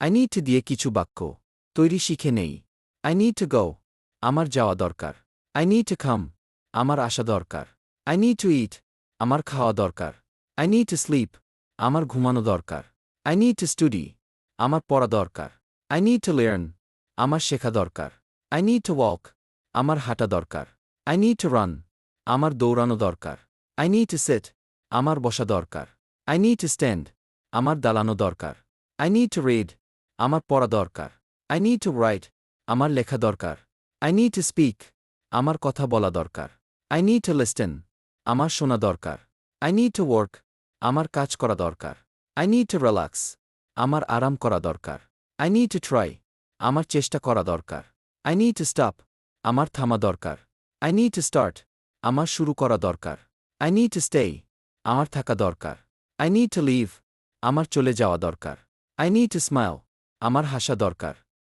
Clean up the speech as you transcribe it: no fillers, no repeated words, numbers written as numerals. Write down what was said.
I need to দিয়ে কিছু বাক্য তৈরি শিখে নেই। I need to go, আমার যাওয়া দরকার। I need to come, আমার আসা দরকার। I need to eat, আমার খাওয়া দরকার। I need to sleep, আমার ঘুমানো দরকার। I need to study, আমার পড়া দরকার। I need to learn, আমার শেখা দরকার। I need to walk, আমার হাঁটা দরকার। I need to run, আমার দৌড়ানো দরকার। I need to sit, আমার বসা দরকার। I need to stand, আমার দাঁড়ানো দরকার। I need to read, আমার পড়া দরকার। I need to write, আমার লেখা দরকার। I need to speak, আমার কথা বলা দরকার। I need to listen, আমার শোনা দরকার। I need to work, আমার কাজ করা দরকার। I need to relax, আমার আরাম করা দরকার। I need to try, আমার চেষ্টা করা দরকার। I need to stop, আমার থামা দরকার। I need to start, আমার শুরু করা দরকার। I need to stay, আমার থাকা দরকার। I need to leave, আমার চলে যাওয়া দরকার। I need to smile, আমার হাসা দরকার।